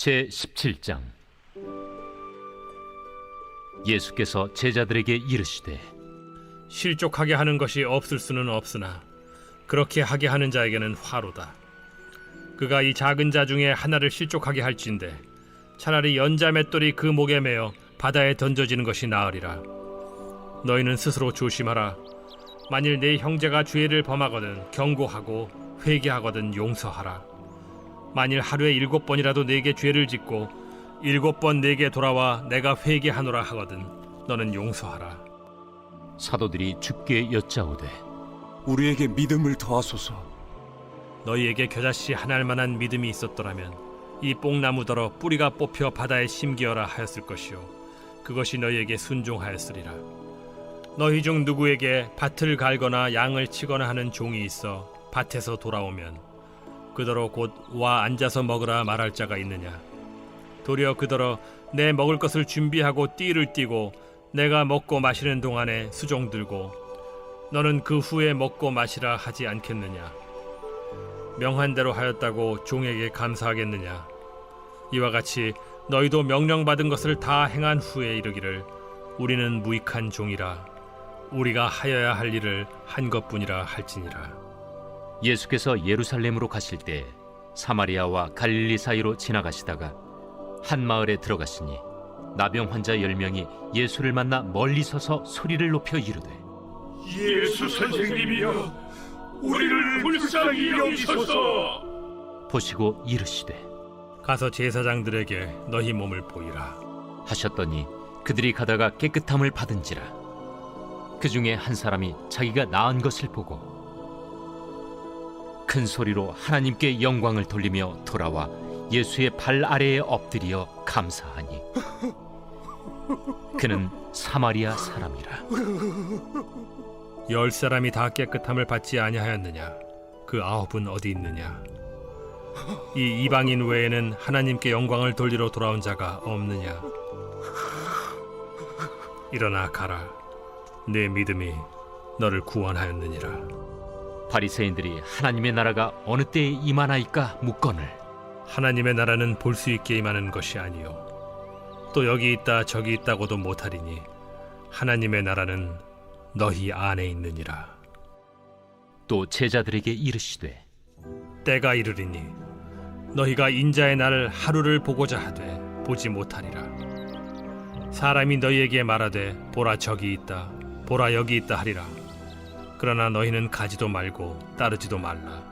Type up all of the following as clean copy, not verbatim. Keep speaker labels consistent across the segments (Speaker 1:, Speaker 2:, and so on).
Speaker 1: 제17장. 예수께서 제자들에게 이르시되
Speaker 2: 실족하게 하는 것이 없을 수는 없으나 그렇게 하게 하는 자에게는 화로다. 그가 이 작은 자 중에 하나를 실족하게 할진대 차라리 연자 맷돌이 그 목에 매어 바다에 던져지는 것이 나으리라. 너희는 스스로 조심하라. 만일 네 형제가 죄를 범하거든 경고하고 회개하거든 용서하라. 만일 하루에 7번이라도 네게 죄를 짓고 7번 네게 돌아와 내가 회개하노라 하거든 너는 용서하라.
Speaker 1: 사도들이 주께 여짜오되
Speaker 3: 우리에게 믿음을 더하소서.
Speaker 2: 너희에게 겨자씨 하나일 만한 믿음이 있었더라면 이 뽕나무더러 뿌리가 뽑혀 바다에 심기어라 하였을 것이요 그것이 너희에게 순종하였으리라. 너희 중 누구에게 밭을 갈거나 양을 치거나 하는 종이 있어 밭에서 돌아오면 그더러 곧 와 앉아서 먹으라 말할 자가 있느냐? 도리어 그더러 내 먹을 것을 준비하고 띠를 띠고 내가 먹고 마시는 동안에 수종 들고 너는 그 후에 먹고 마시라 하지 않겠느냐? 명한 대로 하였다고 종에게 감사하겠느냐? 이와 같이 너희도 명령받은 것을 다 행한 후에 이르기를 우리는 무익한 종이라 우리가 하여야 할 일을 한 것뿐이라 할지니라.
Speaker 1: 예수께서 예루살렘으로 가실 때 사마리아와 갈릴리 사이로 지나가시다가 한 마을에 들어가시니 나병 환자 10명이 예수를 만나 멀리 서서 소리를 높여 이르되
Speaker 4: 예수 선생님이여 우리를 불쌍히 여기소서.
Speaker 1: 보시고 이르시되
Speaker 2: 가서 제사장들에게 너희 몸을 보이라
Speaker 1: 하셨더니 그들이 가다가 깨끗함을 받은지라. 그 중에 한 사람이 자기가 나은 것을 보고 큰 소리로 하나님께 영광을 돌리며 돌아와 예수의 발 아래에 엎드려 감사하니 그는 사마리아 사람이라.
Speaker 2: 10사람이 다 깨끗함을 받지 아니하였느냐? 그 9은 어디 있느냐? 이 이방인 외에는 하나님께 영광을 돌리러 돌아온 자가 없느냐? 일어나 가라. 내 믿음이 너를 구원하였느니라.
Speaker 1: 바리새인들이 하나님의 나라가 어느 때에 임하나이까 묻거늘
Speaker 2: 하나님의 나라는 볼 수 있게 임하는 것이 아니요 또 여기 있다 저기 있다고도 못하리니 하나님의 나라는 너희 안에 있느니라.
Speaker 1: 또 제자들에게 이르시되
Speaker 2: 때가 이르리니 너희가 인자의 날 하루를 보고자 하되 보지 못하리라. 사람이 너희에게 말하되 보라 저기 있다 보라 여기 있다 하리라. 그러나 너희는 가지도 말고 따르지도 말라.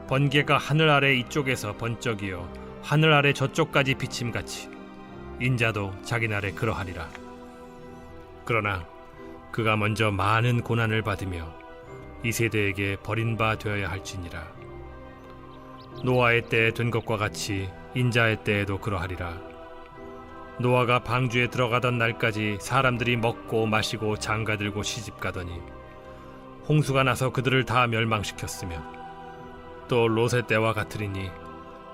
Speaker 2: 번개가 하늘 아래 이쪽에서 번쩍이어 하늘 아래 저쪽까지 비침같이 인자도 자기 날에 그러하리라. 그러나 그가 먼저 많은 고난을 받으며 이 세대에게 버린 바 되어야 할지니라. 노아의 때에 된 것과 같이 인자의 때에도 그러하리라. 노아가 방주에 들어가던 날까지 사람들이 먹고 마시고 장가들고 시집가더니 홍수가 나서 그들을 다 멸망시켰으며 또 롯의 때와 같으리니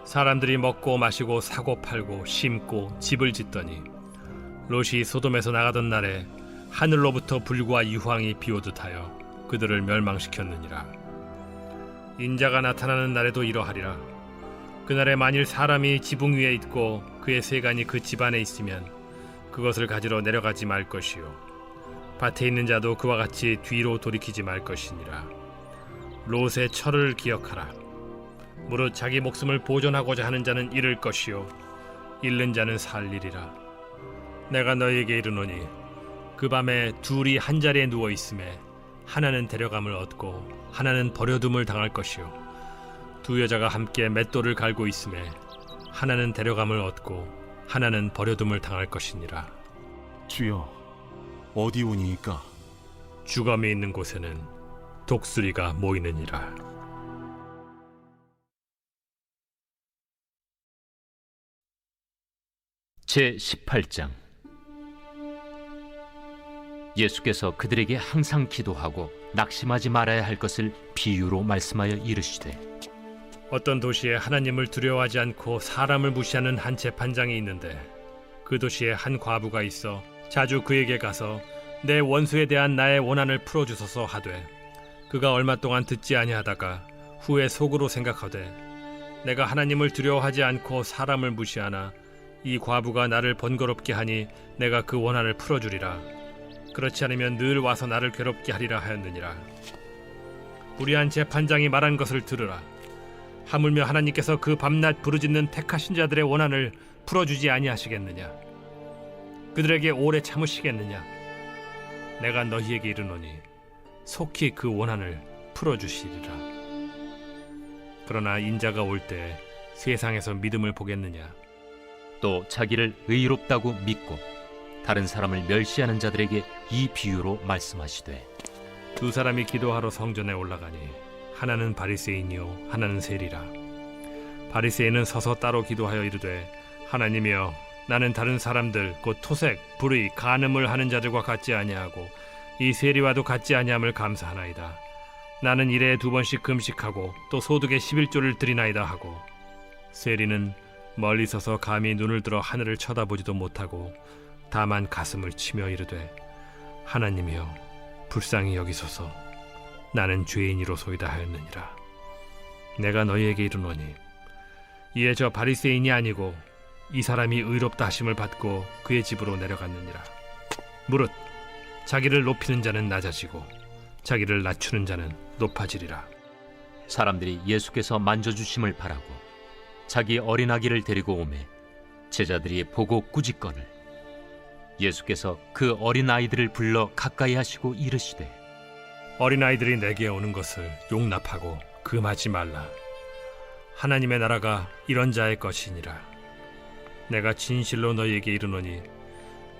Speaker 2: 사람들이 먹고 마시고 사고 팔고 심고 집을 짓더니 롯이 소돔에서 나가던 날에 하늘로부터 불과 유황이 비오듯 하여 그들을 멸망시켰느니라. 인자가 나타나는 날에도 이러하리라. 그날에 만일 사람이 지붕 위에 있고 그의 세간이 그 집안에 있으면 그것을 가지러 내려가지 말 것이요 밭에 있는 자도 그와 같이 뒤로 돌이키지 말 것이니라. 롯의 철을 기억하라. 무릇 자기 목숨을 보존하고자 하는 자는 잃을 것이요 잃는 자는 살리리라. 내가 너희에게 이르노니 그 밤에 둘이 한 자리에 누워 있음에 하나는 데려감을 얻고 하나는 버려둠을 당할 것이요 두 여자가 함께 맷돌을 갈고 있음에 하나는 데려감을 얻고 하나는 버려둠을 당할 것이니라.
Speaker 3: 주여, 어디 오니이까?
Speaker 2: 주검이 있는 곳에는 독수리가 모이느니라.
Speaker 1: 제18장. 예수께서 그들에게 항상 기도하고 낙심하지 말아야 할 것을 비유로 말씀하여 이르시되
Speaker 2: 어떤 도시에 하나님을 두려워하지 않고 사람을 무시하는 한 재판장이 있는데 그 도시에 한 과부가 있어 자주 그에게 가서 내 원수에 대한 나의 원한을 풀어주소서 하되 그가 얼마 동안 듣지 아니하다가 후에 속으로 생각하되 내가 하나님을 두려워하지 않고 사람을 무시하나 이 과부가 나를 번거롭게 하니 내가 그 원한을 풀어주리라. 그렇지 않으면 늘 와서 나를 괴롭게 하리라 하였느니라. 불의한 재판장이 말한 것을 들으라. 하물며 하나님께서 그 밤낮 부르짖는 택하신 자들의 원한을 풀어주지 아니하시겠느냐? 그들에게 오래 참으시겠느냐? 내가 너희에게 이르노니 속히 그 원한을 풀어주시리라. 그러나 인자가 올 때 세상에서 믿음을 보겠느냐?
Speaker 1: 또 자기를 의롭다고 믿고 다른 사람을 멸시하는 자들에게 이 비유로 말씀하시되
Speaker 2: 두 사람이 기도하러 성전에 올라가니 하나는 바리새인이요 하나는 세리라. 바리새인은 서서 따로 기도하여 이르되 하나님이여, 나는 다른 사람들 곧 토색, 불의, 간음을 하는 자들과 같지 아니하고 이 세리와도 같지 아니함을 감사하나이다. 나는 일에 2번씩 금식하고 또 소득의 11조를 드리나이다 하고, 세리는 멀리 서서 감히 눈을 들어 하늘을 쳐다보지도 못하고 다만 가슴을 치며 이르되 하나님이여, 불쌍히 여기소서. 나는 죄인이로소이다 하였느니라. 내가 너희에게 이르노니 이에 저 바리새인이 아니고 이 사람이 의롭다 하심을 받고 그의 집으로 내려갔느니라. 무릇 자기를 높이는 자는 낮아지고 자기를 낮추는 자는 높아지리라.
Speaker 1: 사람들이 예수께서 만져주심을 바라고 자기 어린아기를 데리고 오매 제자들이 보고 꾸짖거늘 예수께서 그 어린아이들을 불러 가까이 하시고 이르시되
Speaker 2: 어린아이들이 내게 오는 것을 용납하고 금하지 말라. 하나님의 나라가 이런 자의 것이니라. 내가 진실로 너희에게 이르노니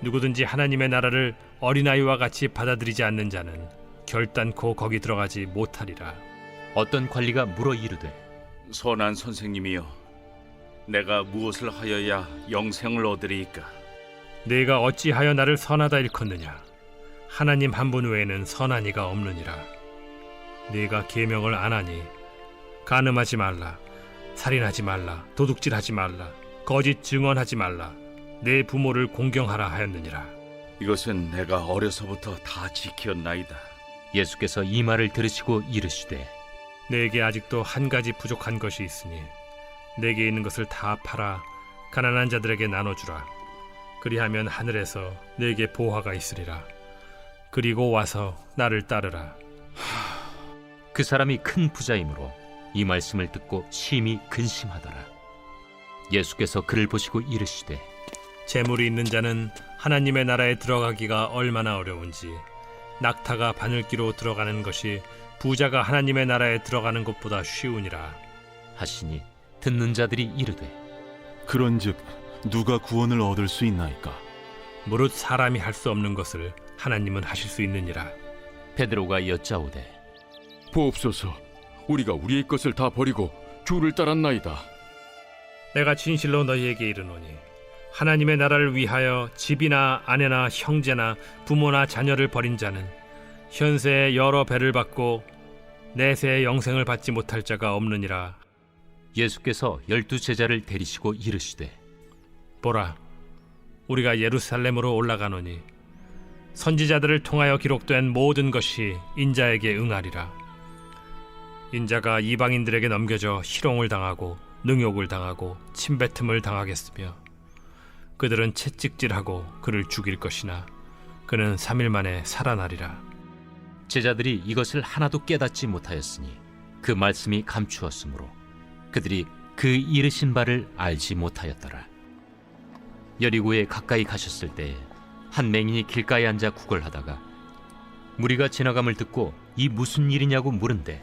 Speaker 2: 누구든지 하나님의 나라를 어린아이와 같이 받아들이지 않는 자는 결단코 거기 들어가지 못하리라.
Speaker 1: 어떤 관리가 물어 이르되
Speaker 5: 선한 선생님이여, 내가 무엇을 하여야 영생을 얻으리이까?
Speaker 2: 네가 어찌하여 나를 선하다 일컫느냐? 하나님 한 분 외에는 선한 이가 없느니라. 네가 계명을 안 하니 간음하지 말라, 살인하지 말라, 도둑질하지 말라, 거짓 증언하지 말라, 내 부모를 공경하라 하였느니라.
Speaker 5: 이것은 내가 어려서부터 다 지켰나이다.
Speaker 1: 예수께서 이 말을 들으시고 이르시되
Speaker 2: 내게 아직도 한 가지 부족한 것이 있으니 내게 있는 것을 다 팔아 가난한 자들에게 나눠주라. 그리하면 하늘에서 내게 보화가 있으리라. 그리고 와서 나를 따르라.
Speaker 1: 그 사람이 큰 부자이므로 이 말씀을 듣고 심히 근심하더라. 예수께서 그를 보시고 이르시되
Speaker 2: 재물이 있는 자는 하나님의 나라에 들어가기가 얼마나 어려운지, 낙타가 바늘기로 들어가는 것이 부자가 하나님의 나라에 들어가는 것보다 쉬우니라
Speaker 1: 하시니 듣는 자들이 이르되
Speaker 3: 그런즉 누가 구원을 얻을 수 있나이까?
Speaker 2: 무릇 사람이 할 수 없는 것을 하나님은 하실 수 있느니라.
Speaker 1: 베드로가 여짜오되
Speaker 6: 보옵소서, 우리가 우리의 것을 다 버리고 주를 따랐나이다.
Speaker 2: 내가 진실로 너희에게 이르노니 하나님의 나라를 위하여 집이나 아내나 형제나 부모나 자녀를 버린 자는 현세에 여러 배를 받고 내세의 영생을 받지 못할 자가 없느니라.
Speaker 1: 예수께서 12 제자를 데리시고 이르시되
Speaker 2: 보라, 우리가 예루살렘으로 올라가노니 선지자들을 통하여 기록된 모든 것이 인자에게 응하리라. 인자가 이방인들에게 넘겨져 희롱을 당하고 능욕을 당하고 침뱉음을 당하겠으며 그들은 채찍질하고 그를 죽일 것이나 그는 3일 만에 살아나리라.
Speaker 1: 제자들이 이것을 하나도 깨닫지 못하였으니 그 말씀이 감추었으므로 그들이 그 이르신 바를 알지 못하였더라. 여리고에 가까이 가셨을 때 한 맹인이 길가에 앉아 구걸하다가 무리가 지나감을 듣고 이 무슨 일이냐고 물은데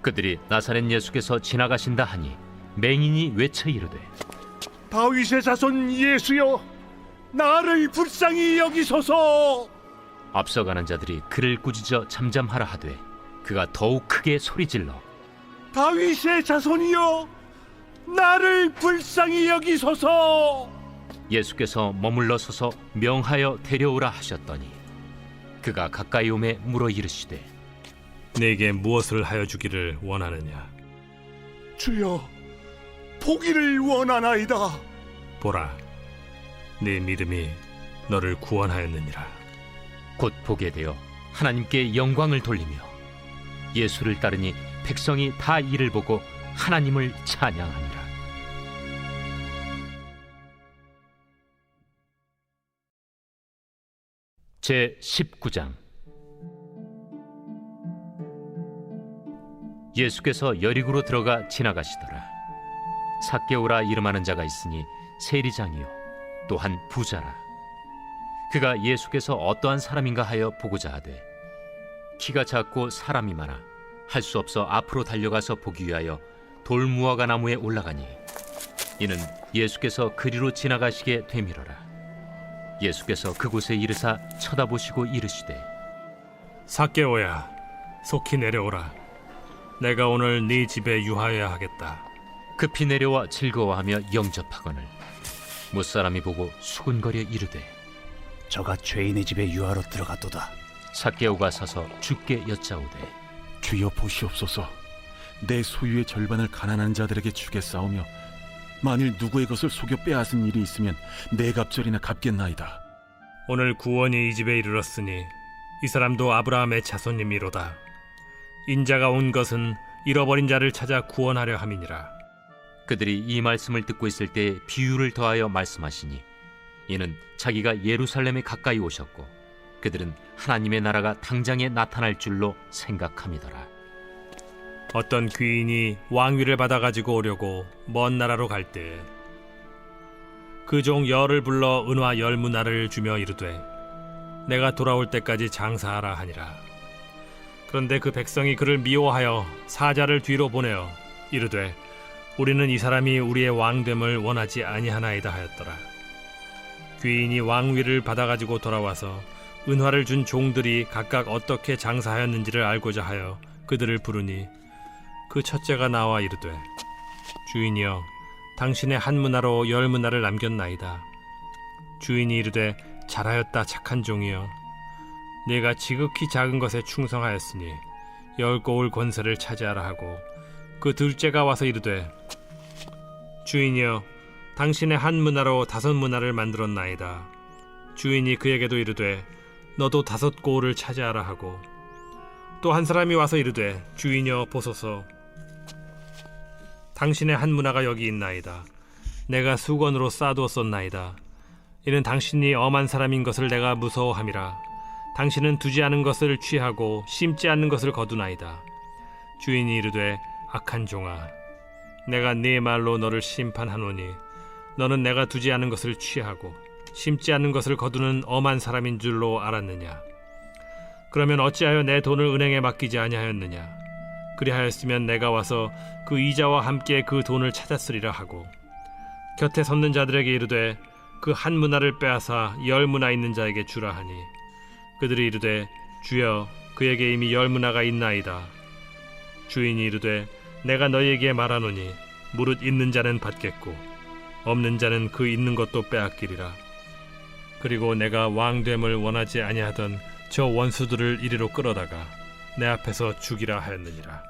Speaker 1: 그들이 나사렛 예수께서 지나가신다 하니 맹인이 외쳐 이르되
Speaker 4: 다윗의 자손 예수여, 나를 불쌍히 여기소서.
Speaker 1: 앞서가는 자들이 그를 꾸짖어 잠잠하라 하되 그가 더욱 크게 소리질러
Speaker 4: 다윗의 자손이여, 나를 불쌍히 여기소서.
Speaker 1: 예수께서 머물러 서서 명하여 데려오라 하셨더니 그가 가까이 오매 물어 이르시되
Speaker 2: 내게 무엇을 하여 주기를 원하느냐?
Speaker 4: 주여, 보기를 원하나이다.
Speaker 2: 보라, 네 믿음이 너를 구원하였느니라.
Speaker 1: 곧 보게 되어 하나님께 영광을 돌리며 예수를 따르니 백성이 다 이를 보고 하나님을 찬양하니라. 제 19장. 예수께서 여리고로 들어가 지나가시더라. 삭개오라 이름하는 자가 있으니 세리장이요 또한 부자라. 그가 예수께서 어떠한 사람인가 하여 보고자 하되 키가 작고 사람이 많아 할 수 없어 앞으로 달려가서 보기 위하여 돌무화과 나무에 올라가니 이는 예수께서 그리로 지나가시게 되밀어라. 예수께서 그곳에 이르사 쳐다보시고 이르시되
Speaker 2: 삭개오야, 속히 내려오라. 내가 오늘 네 집에 유하여야 하겠다.
Speaker 1: 급히 내려와 즐거워하며 영접하거늘 무사람이 보고 수군거려 이르되
Speaker 7: 저가 죄인의 집에 유하러 들어갔도다.
Speaker 1: 삭개오가 서서 주께 여짜오되
Speaker 3: 주여 보시옵소서. 내 소유의 절반을 가난한 자들에게 주겠사오며 만일 누구의 것을 속여 빼앗은 일이 있으면 네 갑절이나 갚겠나이다.
Speaker 2: 오늘 구원이 이 집에 이르렀으니 이 사람도 아브라함의 자손님이로다. 인자가 온 것은 잃어버린 자를 찾아 구원하려 함이니라.
Speaker 1: 그들이 이 말씀을 듣고 있을 때 비유를 더하여 말씀하시니 이는 자기가 예루살렘에 가까이 오셨고 그들은 하나님의 나라가 당장에 나타날 줄로 생각함이더라.
Speaker 2: 어떤 귀인이 왕위를 받아가지고 오려고 먼 나라로 갈 때 그 종 열을 불러 은화 10문화를 주며 이르되 내가 돌아올 때까지 장사하라 하니라. 그런데 그 백성이 그를 미워하여 사자를 뒤로 보내어 이르되 우리는 이 사람이 우리의 왕됨을 원하지 아니하나이다 하였더라. 귀인이 왕위를 받아가지고 돌아와서 은화를 준 종들이 각각 어떻게 장사하였는지를 알고자 하여 그들을 부르니 그 첫째가 나와 이르되 주인이여 당신의 한 문화로 10문화를 남겼나이다. 주인이 이르되 잘하였다 착한 종이여 네가 지극히 작은 것에 충성하였으니 10고을 권세를 차지하라 하고 그 둘째가 와서 이르되 주인이여 당신의 한 문화로 5문화를 만들었나이다. 주인이 그에게도 이르되 너도 5고을을 차지하라 하고 또 한 사람이 와서 이르되 주인이여 보소서 당신의 한 문화가 여기 있나이다. 내가 수건으로 싸두었었나이다. 이는 당신이 엄한 사람인 것을 내가 무서워함이라. 당신은 두지 않은 것을 취하고 심지 않는 것을 거두나이다. 주인이 이르되 악한 종아 내가 네 말로 너를 심판하노니 너는 내가 두지 않은 것을 취하고 심지 않는 것을 거두는 엄한 사람인 줄로 알았느냐? 그러면 어찌하여 내 돈을 은행에 맡기지 아니하였느냐? 그리하였으면 내가 와서 그 이자와 함께 그 돈을 찾았으리라 하고 곁에 섰는 자들에게 이르되 그 한 문화를 빼앗아 10문화 있는 자에게 주라 하니 그들이 이르되 주여 그에게 이미 10문화가 있나이다. 주인이 이르되 내가 너희에게 말하노니 무릇 있는 자는 받겠고 없는 자는 그 있는 것도 빼앗기리라. 그리고 내가 왕됨을 원하지 아니하던 저 원수들을 이리로 끌어다가 내 앞에서 죽이라 하였느니라.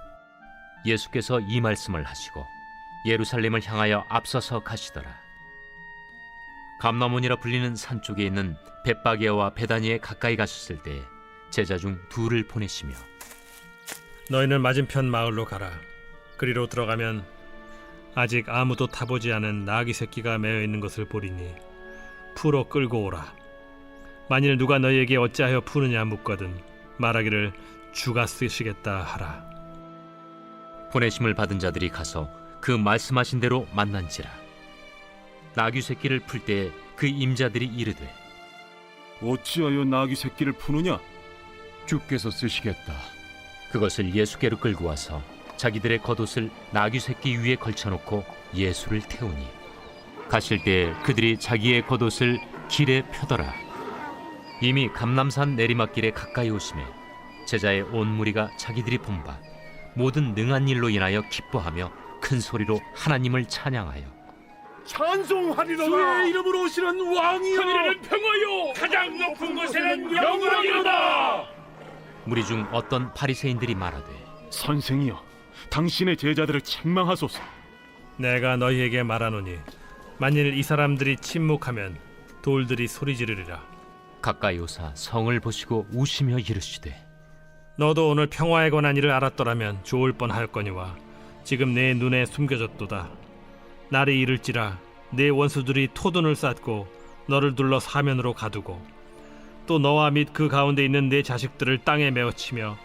Speaker 1: 예수께서 이 말씀을 하시고 예루살렘을 향하여 앞서서 가시더라. 감나몬이라 불리는 산 쪽에 있는 벳바게와 베다니에 가까이 가셨을 때 제자 중 둘을 보내시며
Speaker 2: 너희는 맞은편 마을로 가라. 그리로 들어가면 아직 아무도 타보지 않은 나귀 새끼가 매어 있는 것을 보리니 풀어 끌고 오라. 만일 누가 너희에게 어찌하여 푸느냐 묻거든 말하기를 주가 쓰시겠다 하라.
Speaker 1: 보내심을 받은 자들이 가서 그 말씀하신 대로 만난지라. 나귀 새끼를 풀 때 그 임자들이 이르되
Speaker 3: 어찌하여 나귀 새끼를 푸느냐?
Speaker 6: 주께서 쓰시겠다.
Speaker 1: 그것을 예수께로 끌고 와서 자기들의 겉옷을 나귀 새끼 위에 걸쳐놓고 예수를 태우니 가실 때 그들이 자기의 겉옷을 길에 펴더라. 이미 감람산 내리막길에 가까이 오심에 제자의 온 무리가 자기들이 본 바 모든 능한 일로 인하여 기뻐하며 큰 소리로 하나님을 찬양하여
Speaker 4: 찬송하리로다. 주의 이름으로 오시는 왕이여. 하늘에는 평화요. 가장 높은 곳에는 영광이로다.
Speaker 1: 무리 중 어떤 바리새인들이 말하되
Speaker 3: 선생이여 당신의 제자들을 책망하소서.
Speaker 2: 내가 너희에게 말하노니 만일 이 사람들이 침묵하면 돌들이 소리 지르리라.
Speaker 1: 가까이 오사 성을 보시고 우시며 이르시되
Speaker 2: 너도 오늘 평화에 관한 일을 알았더라면 좋을 뻔하였거니와 지금 내 눈에 숨겨졌도다. 날이 이를지라 내 원수들이 토둔을 쌓고 너를 둘러 사면으로 가두고 또 너와 및 그 가운데 있는 내 자식들을 땅에 메어치며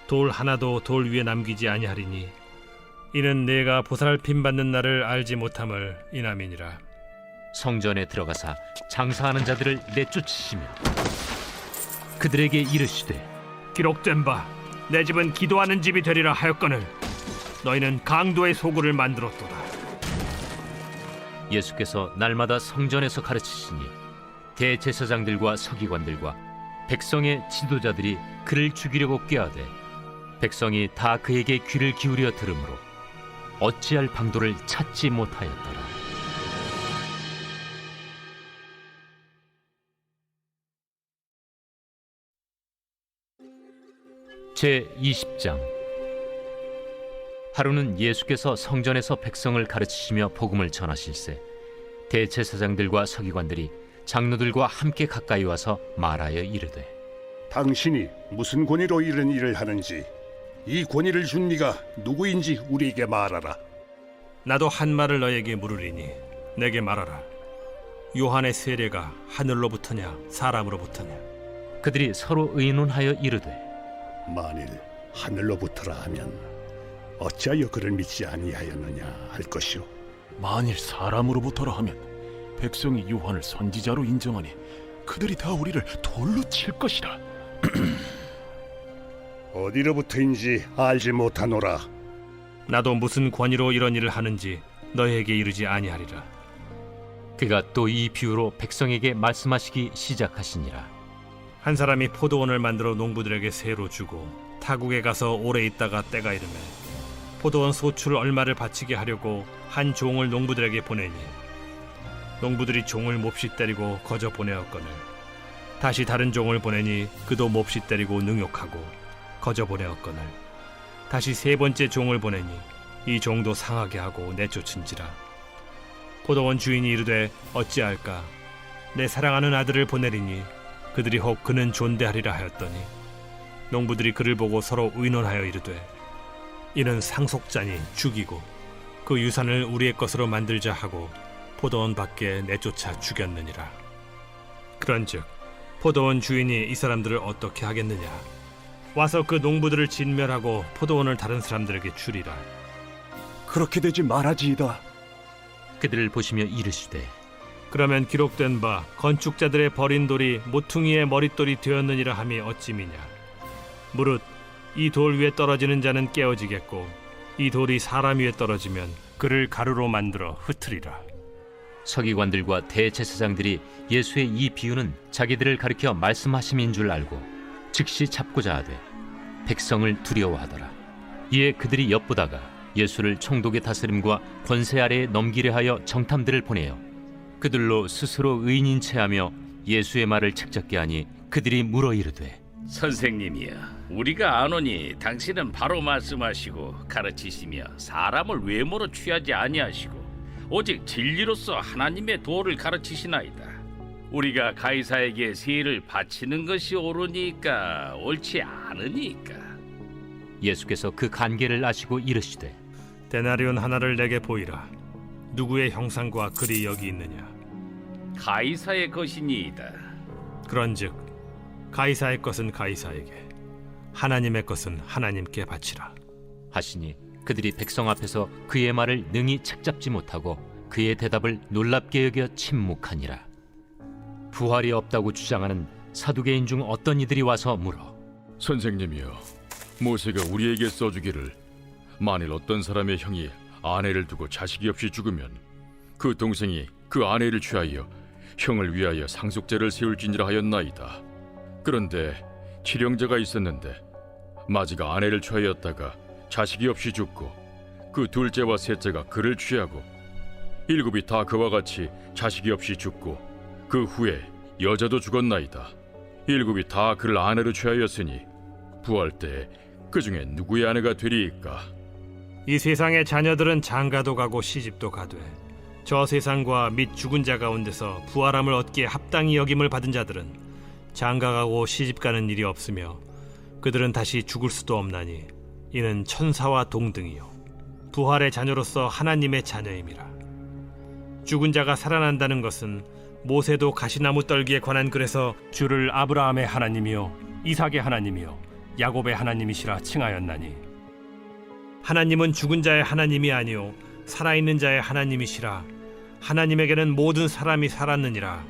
Speaker 2: 돌 하나도 돌 위에 남기지 아니하리니 이는 내가 보살핌 받는 날을 알지 못함을 인함이니라.
Speaker 1: 성전에 들어가사 장사하는 자들을 내쫓으시며 그들에게 이르시되
Speaker 2: 기록된 바 내 집은 기도하는 집이 되리라 하였거늘 너희는 강도의 소굴을 만들었도다.
Speaker 1: 예수께서 날마다 성전에서 가르치시니 대제사장들과 서기관들과 백성의 지도자들이 그를 죽이려고 꾀하되 백성이 다 그에게 귀를 기울여 들으므로 어찌할 방도를 찾지 못하였더라. 제20장. 하루는 예수께서 성전에서 백성을 가르치시며 복음을 전하실세 대제사장들과 서기관들이 장로들과 함께 가까이 와서 말하여 이르되
Speaker 8: 당신이 무슨 권위로 이런 일을 하는지 이 권위를 준 네가 누구인지 우리에게 말하라.
Speaker 2: 나도 한 말을 너에게 물으리니 내게 말하라. 요한의 세례가 하늘로부터냐 사람으로부터냐?
Speaker 1: 그들이 서로 의논하여 이르되
Speaker 8: 만일 하늘로부터라 하면 어찌하여 그를 믿지 아니하였느냐 할 것이요.
Speaker 3: 만일 사람으로부터라 하면 백성이 요한을 선지자로 인정하니 그들이 다 우리를 돌로 칠 것이라.
Speaker 8: 어디로부터인지 알지 못하노라.
Speaker 2: 나도 무슨 권위로 이런 일을 하는지 너희에게 이르지 아니하리라.
Speaker 1: 그가 또 이 비유로 백성에게 말씀하시기 시작하시니라.
Speaker 2: 한 사람이 포도원을 만들어 농부들에게 새로 주고 타국에 가서 오래 있다가 때가 이르매 포도원 소출 얼마를 바치게 하려고 한 종을 농부들에게 보내니 농부들이 종을 몹시 때리고 거저 보내었거늘 다시 다른 종을 보내니 그도 몹시 때리고 능욕하고 거저 보내었거늘 다시 세 번째 종을 보내니 이 종도 상하게 하고 내쫓은지라. 포도원 주인이 이르되 어찌할까? 내 사랑하는 아들을 보내리니 그들이 혹 그는 존대하리라 하였더니 농부들이 그를 보고 서로 의논하여 이르되 이는 상속자니 죽이고 그 유산을 우리의 것으로 만들자 하고 포도원 밖에 내쫓아 죽였느니라. 그런즉 포도원 주인이 이 사람들을 어떻게 하겠느냐? 와서 그 농부들을 진멸하고 포도원을 다른 사람들에게 주리라.
Speaker 7: 그렇게 되지 말아지이다.
Speaker 1: 그들을 보시며 이르시되
Speaker 2: 그러면 기록된 바 건축자들의 버린 돌이 모퉁이의 머릿돌이 되었느니라 함이 어찌미냐? 무릇 이 돌 위에 떨어지는 자는 깨어지겠고 이 돌이 사람 위에 떨어지면 그를 가루로 만들어 흩으리라.
Speaker 1: 서기관들과 대제사장들이 예수의 이 비유는 자기들을 가리켜 말씀하심인 줄 알고 즉시 잡고자 하되 백성을 두려워하더라. 이에 그들이 엿보다가 예수를 총독의 다스림과 권세 아래에 넘기려 하여 정탐들을 보내어 그들로 스스로 의인인 체하며 예수의 말을 책잡게 하니 그들이 물어 이르되
Speaker 5: 선생님이여, 우리가 아노니 당신은 바로 말씀하시고 가르치시며 사람을 외모로 취하지 아니하시고 오직 진리로서 하나님의 도를 가르치시나이다. 우리가 가이사에게 세를 바치는 것이 옳으니까 옳지 않으니까.
Speaker 1: 예수께서 그 간계를 아시고 이르시되
Speaker 2: 데나리온 하나를 내게 보이라. 누구의 형상과 글이 여기 있느냐?
Speaker 5: 가이사의 것이니이다.
Speaker 2: 그런즉 가이사의 것은 가이사에게, 하나님의 것은 하나님께 바치라.
Speaker 1: 하시니 그들이 백성 앞에서 그의 말을 능히 책잡지 못하고 그의 대답을 놀랍게 여겨 침묵하니라. 부활이 없다고 주장하는 사두개인 중 어떤 이들이 와서 물어
Speaker 6: 선생님이여, 모세가 우리에게 써주기를 만일 어떤 사람의 형이 아내를 두고 자식이 없이 죽으면 그 동생이 그 아내를 취하여 형을 위하여 상속제를 세울지니라 하였나이다. 그런데 칠형제가 있었는데 마지가 아내를 취하였다가 자식이 없이 죽고 그 둘째와 셋째가 그를 취하고 일곱이 다 그와 같이 자식이 없이 죽고 그 후에 여자도 죽었나이다. 일곱이 다 그를 아내로 취하였으니 부활 때 그 중에 누구의 아내가 되리이까?
Speaker 2: 이 세상의 자녀들은 장가도 가고 시집도 가되 저 세상과 및 죽은 자 가운데서 부활함을 얻기에 합당히 여김을 받은 자들은 장가가고 시집가는 일이 없으며 그들은 다시 죽을 수도 없나니 이는 천사와 동등이요 부활의 자녀로서 하나님의 자녀임이라. 죽은 자가 살아난다는 것은 모세도 가시나무 떨기에 관한 글에서 주를 아브라함의 하나님이요 이삭의 하나님이요 야곱의 하나님이시라 칭하였나니, 하나님은 죽은 자의 하나님이 아니요 살아있는 자의 하나님이시라. 하나님에게는 모든 사람이 살았느니라.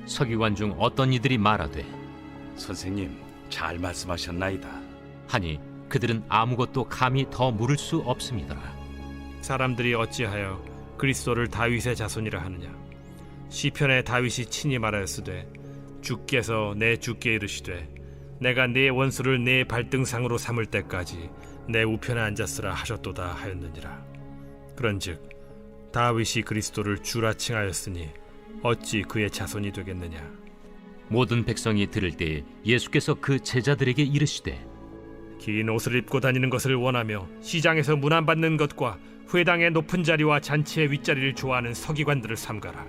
Speaker 1: 서기관 중 어떤 이들이 말하되
Speaker 5: 선생님, 잘 말씀하셨나이다.
Speaker 1: 하니 그들은 아무것도 감히 더 물을 수 없습니다.
Speaker 2: 사람들이 어찌하여 그리스도를 다윗의 자손이라 하느냐? 시편에 다윗이 친히 말하였으되 주께서 내 주께 이르시되 내가 네 원수를 네 발등상으로 삼을 때까지 내 우편에 앉았으라 하셨도다 하였느니라. 그런즉 다윗이 그리스도를 주라 칭하였으니 어찌 그의 자손이 되겠느냐?
Speaker 1: 모든 백성이 들을 때에 예수께서 그 제자들에게 이르시되
Speaker 2: 긴 옷을 입고 다니는 것을 원하며 시장에서 문안받는 것과 회당의 높은 자리와 잔치의 윗자리를 좋아하는 서기관들을 삼가라.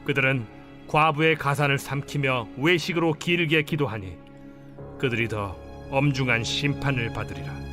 Speaker 2: 그들은 과부의 가산을 삼키며 외식으로 길게 기도하니 그들이 더 엄중한 심판을 받으리라.